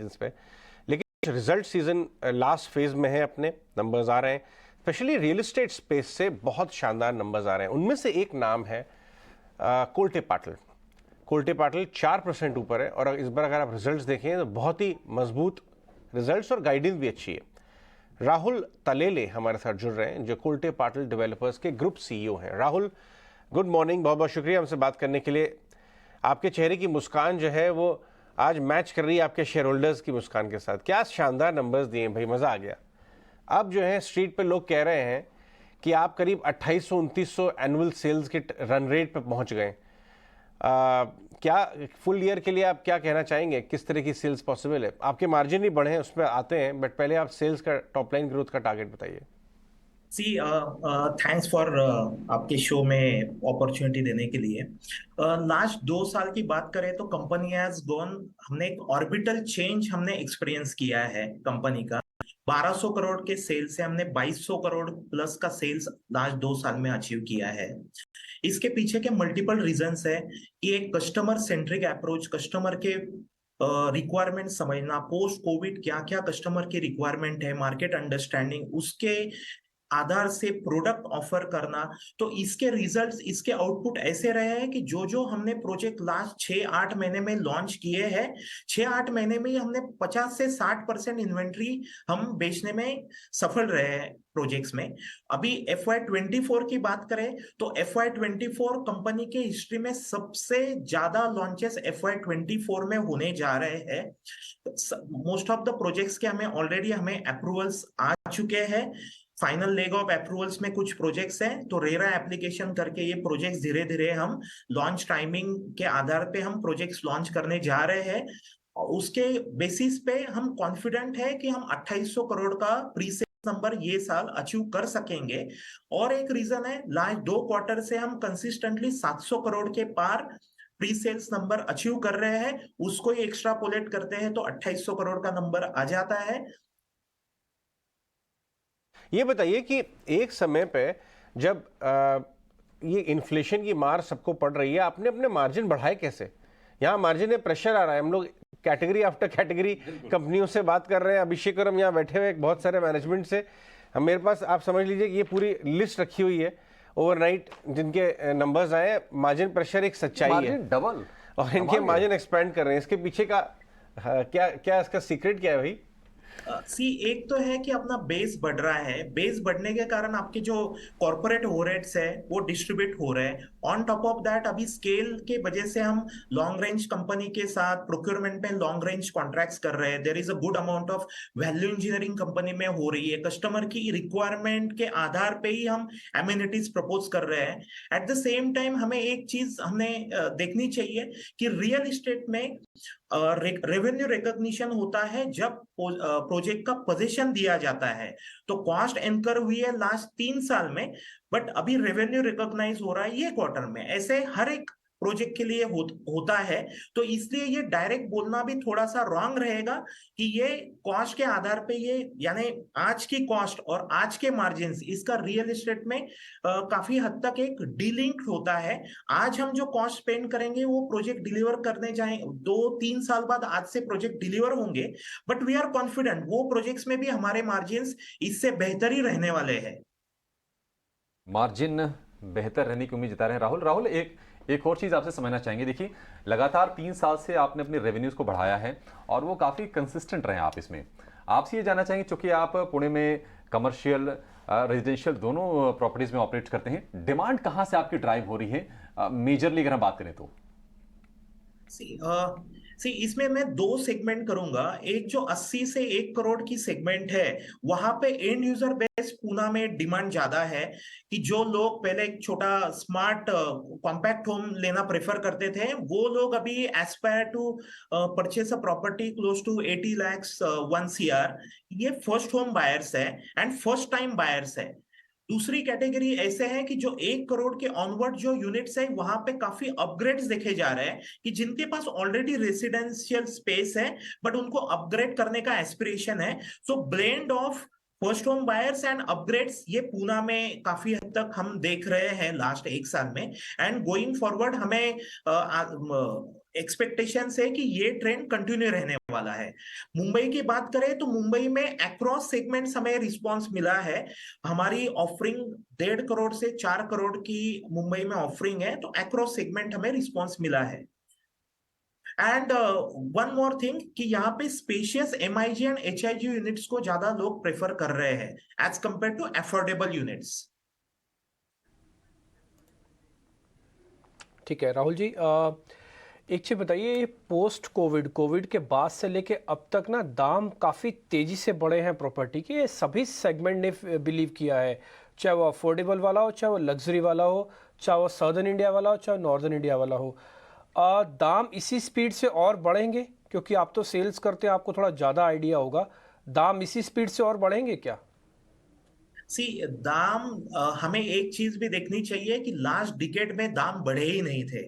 Guidance पे, लेकिन result season last phase में है, अपने नंबर्स आ रहे हैं, स्पेशली रियल एस्टेट स्पेस से बहुत शानदार नंबर्स आ रहे हैं। उनमें से एक नाम है कोल्टे पाटिल। कोल्टे पाटिल 4% ऊपर है, और इस बार अगर आप रिजल्ट्स देखें तो बहुत ही मजबूत रिजल्ट्स और गाइडेंस भी अच्छी है। राहुल तलेले हमारे साथ जुड़ रहे हैं, जो कोल्टे पाटिल डेवलपर्स के ग्रुप सीईओ हैं। राहुल, गुड मॉर्निंग, बहुत बहुत शुक्रिया हमसे बात करने के लिए। आपके चेहरे की मुस्कान जो है वो आज मैच कर रही है आपके शेयर होल्डर्स की मुस्कान के साथ। क्या शानदार नंबर्स दिए भाई, मज़ा आ गया। अब जो है स्ट्रीट पे लोग कह रहे हैं कि आप करीब 2800-2900 एनुअल सेल्स के रन रेट पे पहुंच गए। क्या फुल ईयर के लिए आप क्या कहना चाहेंगे, किस तरह की सेल्स पॉसिबल है? आपके मार्जिन भी बढ़े हैं, उस पर आते हैं, बट पहले आप सेल्स का टॉप लाइन ग्रोथ का टारगेट बताइए। सी थैंक्स फॉर आपके शो में अपॉर्चुनिटी देने के लिए। लास्ट 2 साल की बात करें तो कंपनी हैज गॉन, हमने एक ऑर्बिटल चेंज हमने एक्सपीरियंस किया है कंपनी का। 1200 करोड़ के सेल्स से हमने 2200 करोड़ प्लस का सेल्स लास्ट 2 साल में अचीव किया है। इसके पीछे के मल्टीपल रीजंस है कि एक कस्टमर सेंट्रिक अप्रोच, कस्टमर के रिक्वायरमेंट समझना, पोस्ट कोविड क्या क्या कस्टमर की रिक्वायरमेंट है, मार्केट अंडरस्टैंडिंग, उसके आधार से प्रोडक्ट ऑफर करना। तो इसके रिजल्ट्स, इसके आउटपुट ऐसे रहे हैं कि जो जो हमने प्रोजेक्ट लास्ट 6-8 महीने में लॉन्च किए हैं, 6-8 महीने में ही हमने 50 से 60% इन्वेंट्री हम बेचने में सफल रहे हैं प्रोजेक्ट्स में। अभी FY24 की बात करें तो FY24 कंपनी के हिस्ट्री में सबसे ज्यादा लॉन्चेस FY24 में होने जा रहे हैं। मोस्ट ऑफ द प्रोजेक्ट्स के हमें अप्रूवल्स आ चुके हैं। फाइनल लेग ऑफ अप्रूवल्स में कुछ प्रोजेक्ट्स हैं, तो रेरा एप्लीकेशन करके ये प्रोजेक्ट्स धीरे धीरे हम लॉन्च टाइमिंग के आधार पे हम प्रोजेक्ट्स लॉन्च करने जा रहे हैं। उसके बेसिस पे हम कॉन्फिडेंट है कि हम 2800 करोड़ का प्री सेल्स नंबर ये साल अचीव कर सकेंगे। और एक रीजन है, लास्ट 2 क्वार्टर से हम कंसिस्टेंटली 700 करोड़ के पार प्री सेल्स नंबर अचीव कर रहे हैं। उसको ही एक्स्ट्रापोलेट करते हैं तो 2800 करोड़ का नंबर आ जाता है। ये बताइए कि एक समय पे जब ये इन्फ्लेशन की मार सबको पड़ रही है, आपने अपने मार्जिन बढ़ाए कैसे? यहाँ मार्जिन में प्रेशर आ रहा है, हम लोग कैटेगरी आफ्टर कैटेगरी कंपनियों से बात कर रहे हैं। अभिषेक और हम यहाँ बैठे हुए बहुत सारे मैनेजमेंट से, हम मेरे पास आप समझ लीजिए कि ये पूरी लिस्ट रखी हुई है ओवरनाइट जिनके नंबर्स आए। मार्जिन प्रेशर एक सच्चाई है, डबल, और इनके मार्जिन एक्सपेंड कर रहे हैं। इसके पीछे का क्या क्या इसका सीक्रेट क्या है भाई? एक तो है कि अपना बेस बढ़ रहा है, बेस बढ़ने के कारण आपके जो कॉर्पोरेट ओवरहेड्स है वो डिस्ट्रीब्यूट हो रहे हैं। ऑन टॉप ऑफ दैट अभी स्केल के वजह से हम लॉन्ग रेंज कंपनी के साथ प्रोक्योरमेंट में लॉन्ग रेंज कॉन्ट्रैक्ट्स कर रहे हैं। There is a good amount of value engineering company में हो रही है। कस्टमर की रिक्वायरमेंट के आधार पे ही हम एमिनिटीज प्रपोज कर रहे हैं। एट द सेम टाइम हमें एक चीज हमने देखनी चाहिए कि रियल एस्टेट में रेवेन्यू रिकॉग्निशन होता है जब प्रोजेक्ट का पोजीशन दिया जाता है। तो कॉस्ट एंकर हुई है लास्ट 3 साल में, बट अभी रेवेन्यू रिकॉग्नाइज हो रहा है ये क्वार्टर में। ऐसे हर एक प्रोजेक्ट के लिए होता है। तो इसलिए ये डायरेक्ट बोलना भी थोड़ा सा रॉन्ग रहेगा कि ये कॉस्ट के आधार पे, ये यानी आज की कॉस्ट और आज के मार्जिन्स, इसका रियल एस्टेट में काफी हद तक एक डीलिंक होता है। आज हम जो कॉस्ट स्पेंड करेंगे वो प्रोजेक्ट डिलीवर करने जाए 2-3 साल बाद आज से प्रोजेक्ट डिलीवर होंगे, बट वी आर कॉन्फिडेंट वो प्रोजेक्ट्स में भी हमारे मार्जिन्स इससे बेहतर ही रहने वाले हैं। मार्जिन बेहतर रहने की उम्मीद जता रहे हैं राहुल। राहुल, एक और चीज़ आपसे समझना चाहेंगे। देखिए, लगातार 3 साल से आपने अपने रेवेन्यूज़ को बढ़ाया है और वो काफ़ी कंसिस्टेंट रहे हैं आप इसमें। आपसे ये जानना चाहेंगे, चूंकि आप पुणे में कमर्शियल रेजिडेंशियल दोनों प्रॉपर्टीज़ में ऑपरेट करते हैं, डिमांड कहाँ से आपकी ड्राइव हो रही है मेजरली अगर हम बात करें तो? इसमें मैं 2 सेगमेंट करूंगा। एक जो 80 से 1 करोड़ की सेगमेंट है, वहां पे एंड यूजर बेस पूना में डिमांड ज्यादा है कि जो लोग पहले एक छोटा स्मार्ट कॉम्पैक्ट होम लेना प्रेफर करते थे, वो लोग अभी aspire to purchase a property close to 80 lakhs 1 CR। ये फर्स्ट होम बायर्स है एंड फर्स्ट टाइम बायर्स है। दूसरी कैटेगरी ऐसे है कि जो 1 करोड़ के ऑनवर्ड जो यूनिट्स है, वहां पे काफी अपग्रेड्स देखे जा रहे हैं कि जिनके पास ऑलरेडी रेसिडेंशियल स्पेस है बट उनको अपग्रेड करने का एस्पिरेशन है। So blend of first home buyers and upgrades ये पूना में काफी हद तक हम देख रहे हैं लास्ट 1 साल में। एंड गोइंग फॉरवर्ड हमें एक्सपेक्टेशन है कि ये ट्रेंड कंटिन्यू रहने वाला है। मुंबई की बात करें तो मुंबई में अक्रॉस सेगमेंट्स हमें रिस्पांस मिला है। हमारी ऑफरिंग 1.5 करोड़ से 4 करोड़ की मुंबई में ऑफरिंग है, तो अक्रॉस सेगमेंट हमें रिस्पांस मिला है। एंड वन मोर थिंग कि यहाँ पे spacious MIG and HIG units को ज्यादा लोग प्रेफर कर रहे हैं as compare to affordable units. ठीक है राहुल जी, एक चीज़ बताइए, पोस्ट कोविड के बाद से लेके अब तक ना दाम काफ़ी तेज़ी से बढ़े हैं प्रॉपर्टी के। सभी सेगमेंट ने बिलीव किया है, चाहे वो अफोर्डेबल वाला हो, चाहे वो लग्जरी वाला हो, चाहे वो सदर्न इंडिया वाला हो, चाहे नॉर्दर्न इंडिया वाला हो। दाम इसी स्पीड से और बढ़ेंगे? क्योंकि आप तो सेल्स करते हैं, आपको थोड़ा ज़्यादा आइडिया होगा। दाम इसी स्पीड से और बढ़ेंगे क्या? दाम हमें एक चीज भी देखनी चाहिए कि लास्ट डिकेड में दाम बढ़े ही नहीं थे,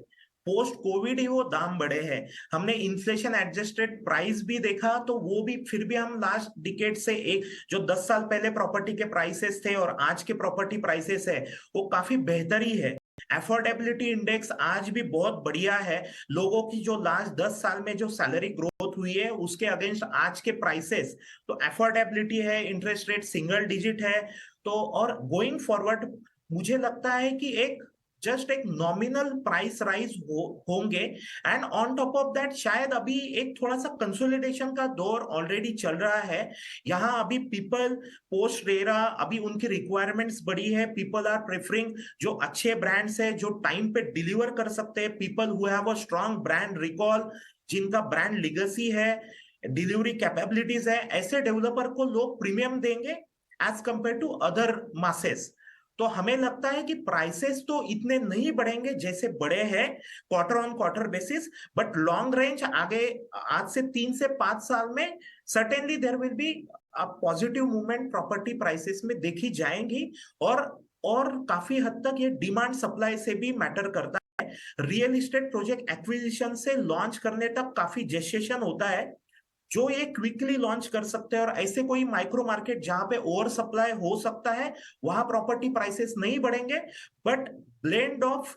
पोस्ट कोविड ही वो दाम बढ़े हैं। हमने इन्फ्लेशन एडजस्टेड प्राइस भी देखा तो वो भी फिर भी हम लास्ट डिकेड से एक जो 10 साल पहले प्रॉपर्टी के प्राइसेस थे और आज के प्रॉपर्टी प्राइसेस है वो काफी बेहतर ही है। अफोर्डेबिलिटी इंडेक्स आज भी बहुत बढ़िया है। लोगों की जो लास्ट 10 साल में जो सैलरी ग्रोथ हुई है उसके अगेंस्ट आज के प्राइसेस, तो अफोर्डेबिलिटी है, इंटरेस्ट रेट सिंगल डिजिट है। तो और गोइंग फॉरवर्ड मुझे लगता है कि एक जस्ट एक नॉमिनल प्राइस राइज होंगे and on top of that शायद अभी एक थोड़ा सा कंसोलिडेशन का दौर ऑलरेडी चल रहा है। यहाँ अभी पीपल पोस्ट रेरा अभी उनकी रिक्वायरमेंट्स बढ़ी है। पीपल आर प्रेफरिंग जो अच्छे ब्रांड्स है, जो टाइम पे डिलीवर कर सकते हैं, people who have a strong brand recall, जिनका ब्रांड लिगेसी है, डिलीवरी कैपेबिलिटीज है, ऐसे डेवलपर को लोग प्रीमियम देंगे as compare to other masses. तो हमें लगता है कि प्राइसेस तो इतने नहीं बढ़ेंगे जैसे बढ़े हैं quarter on quarter basis, but long range आगे आज से 3 से 5 साल में certainly there will be a positive movement property prices में देखी जाएंगी। और काफी हद तक ये डिमांड सप्लाई से भी मैटर करता है। रियल एस्टेट प्रोजेक्ट एक्विजिशन से लॉन्च करने तक काफी जेस्टेशन होता है, जो ये क्विकली लॉन्च कर सकते हैं। और ऐसे कोई माइक्रो मार्केट जहां पे ओवर सप्लाई हो सकता है वहां प्रॉपर्टी प्राइसेस नहीं बढ़ेंगे, but blend of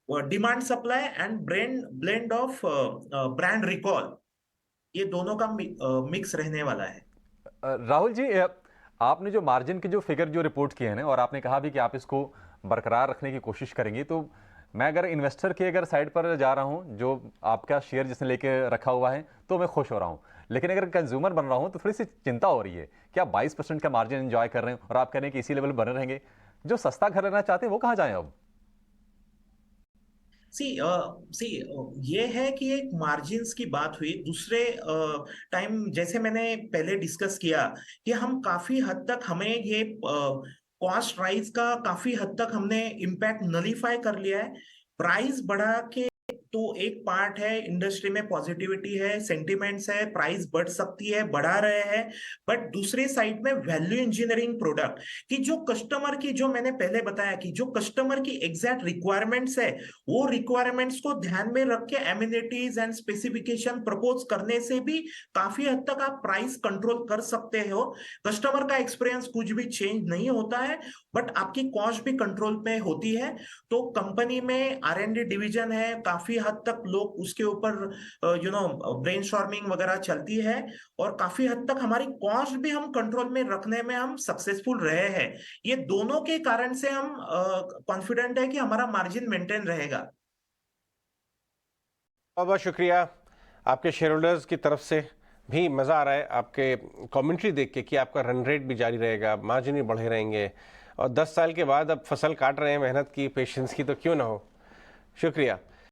demand supply and blend of brand recall, ये दोनों का मिक्स रहने वाला है। राहुल जी, आपने जो मार्जिन के जो फिगर जो रिपोर्ट किए हैं ना, और आपने कहा भी कि आप इसको बरकरार रखने की कोशिश करेंगे, तो मैं अगर इन्वेस्टर के अगर साइड पर जा रहा हूं, जो आपका शेयर जिसने लेके रखा हुआ है, तो मैं खुश हो रहा हूं। लेकिन अगर कंज्यूमर बन रहा हूं तो थोड़ी सी चिंता हो रही है कि आप 22% का मार्जिन एंजॉय कर रहे हैं और आप कह रहे हैं कि इसी लेवल बने रहेंगे। जो सस्ता घर लेना चाहते हैं वो कहां जाएं अब? ये है कि एक मार्जिन्स की बात हुई। दूसरे टाइम जैसे मैंने पहले डिस्कस किया कि हम काफी हद तक हमें ये कॉस्ट राइज का काफी हद तक हमने इम्पैक्ट नलीफाई कर लिया है। प्राइस बढ़ा के तो एक पार्ट है, इंडस्ट्री में पॉजिटिविटी है, सेंटिमेंट्स है, प्राइस बढ़ सकती है, बढ़ा रहे हैं। बट दूसरे साइड में वैल्यू इंजीनियरिंग प्रोडक्ट की जो कस्टमर की, जो मैंने पहले बताया कि जो कस्टमर की एग्जैक्ट रिक्वायरमेंट्स है, वो रिक्वायरमेंट्स को ध्यान में रख के एमिनिटीज एंड स्पेसिफिकेशन प्रपोज करने से भी काफी हद तक आप प्राइस कंट्रोल कर सकते हो। कस्टमर का एक्सपीरियंस कुछ भी चेंज नहीं होता है, बट आपकी कॉस्ट भी कंट्रोल में होती है। तो कंपनी में R&D डिवीजन है, काफी हद तक लोग उसके ऊपर ब्रेनस्टॉर्मिंग वगैरह चलती है, और काफी हद तक हमारी कॉस्ट भी हम कंट्रोल में रखने में हम सक्सेसफुल रहे हैं। ये दोनों के कारण से हम कॉन्फिडेंट है कि हमारा मार्जिन मेंटेन रहेगा। बहुत बहुत शुक्रिया। आपके शेयर होल्डर्स की तरफ से भी मज़ा आ रहा है आपके कमेंट्री देख के कि आपका रन रेट भी जारी रहेगा, मार्जिन भी बढ़े रहेंगे, और 10 साल के बाद अब फसल काट रहे हैं मेहनत की, पेशेंस की, तो क्यों ना हो। शुक्रिया।